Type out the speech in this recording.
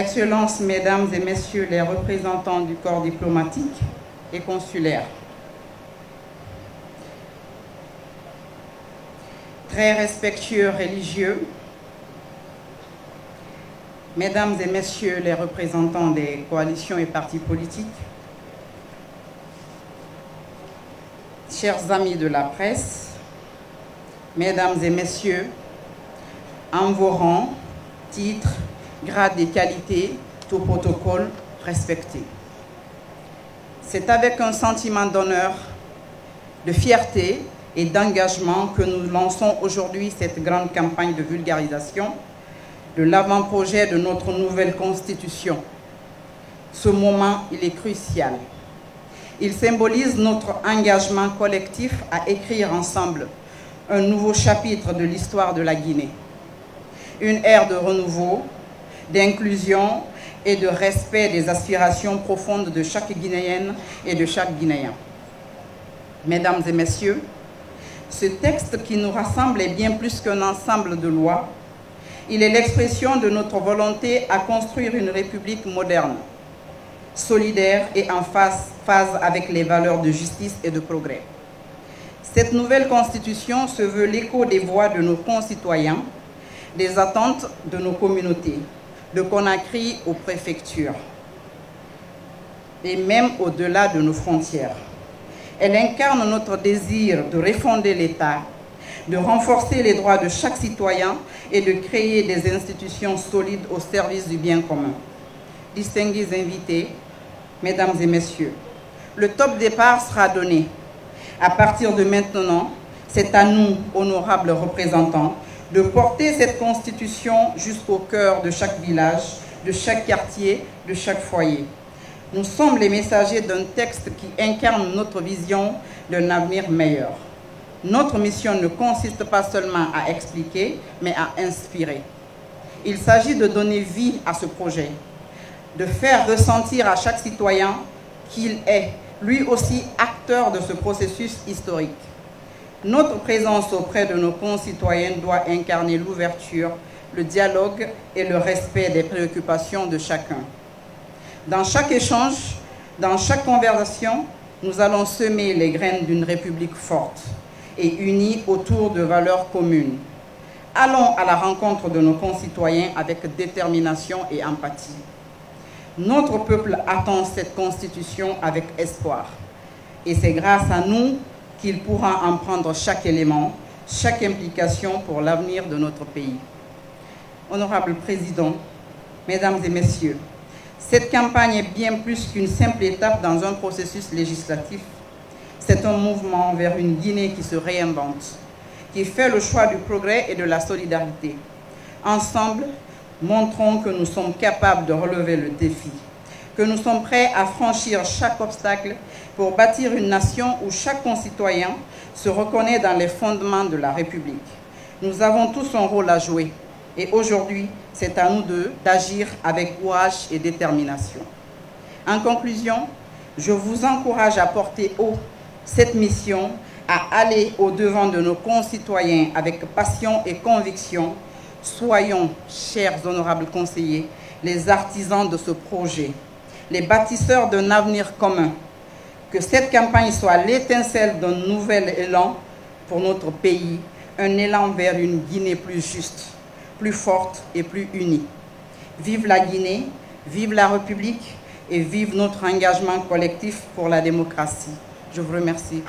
Excellences, Mesdames et Messieurs les représentants du corps diplomatique et consulaire, très respectueux religieux, Mesdames et Messieurs les représentants des coalitions et partis politiques, chers amis de la presse, Mesdames et Messieurs, en vos rangs, titres, grades et qualités, tout protocole respecté. C'est avec un sentiment d'honneur, de fierté et d'engagement que nous lançons aujourd'hui cette grande campagne de vulgarisation de l'avant-projet de notre nouvelle Constitution. Ce moment, il est crucial. Il symbolise notre engagement collectif à écrire ensemble un nouveau chapitre de l'histoire de la Guinée. Une ère de renouveau, d'inclusion et de respect des aspirations profondes de chaque Guinéenne et de chaque Guinéen. Mesdames et Messieurs, ce texte qui nous rassemble est bien plus qu'un ensemble de lois. Il est l'expression de notre volonté à construire une république moderne, solidaire et en phase avec les valeurs de justice et de progrès. Cette nouvelle constitution se veut l'écho des voix de nos concitoyens, des attentes de nos communautés, de Conakry aux préfectures, et même au-delà de nos frontières. Elle incarne notre désir de refonder l'État, de renforcer les droits de chaque citoyen et de créer des institutions solides au service du bien commun. Distingués invités, Mesdames et Messieurs, le top départ sera donné. À partir de maintenant, c'est à nous, honorables représentants, de porter cette Constitution jusqu'au cœur de chaque village, de chaque quartier, de chaque foyer. Nous sommes les messagers d'un texte qui incarne notre vision d'un avenir meilleur. Notre mission ne consiste pas seulement à expliquer, mais à inspirer. Il s'agit de donner vie à ce projet, de faire ressentir à chaque citoyen qu'il est, lui aussi, acteur de ce processus historique. Notre présence auprès de nos concitoyens doit incarner l'ouverture, le dialogue et le respect des préoccupations de chacun. Dans chaque échange, dans chaque conversation, nous allons semer les graines d'une république forte et unie autour de valeurs communes. Allons à la rencontre de nos concitoyens avec détermination et empathie. Notre peuple attend cette constitution avec espoir. Et c'est grâce à nous qu'il pourra en prendre chaque élément, chaque implication pour l'avenir de notre pays. Honorable Président, Mesdames et Messieurs, cette campagne est bien plus qu'une simple étape dans un processus législatif. C'est un mouvement vers une Guinée qui se réinvente, qui fait le choix du progrès et de la solidarité. Ensemble, montrons que nous sommes capables de relever le défi, que nous sommes prêts à franchir chaque obstacle pour bâtir une nation où chaque concitoyen se reconnaît dans les fondements de la République. Nous avons tous un rôle à jouer et aujourd'hui, c'est à nous deux d'agir avec courage et détermination. En conclusion, je vous encourage à porter haut cette mission, à aller au-devant de nos concitoyens avec passion et conviction. Soyons, chers honorables conseillers, les artisans de ce projet, les bâtisseurs d'un avenir commun. Que cette campagne soit l'étincelle d'un nouvel élan pour notre pays, un élan vers une Guinée plus juste, plus forte et plus unie. Vive la Guinée, vive la République et vive notre engagement collectif pour la démocratie. Je vous remercie.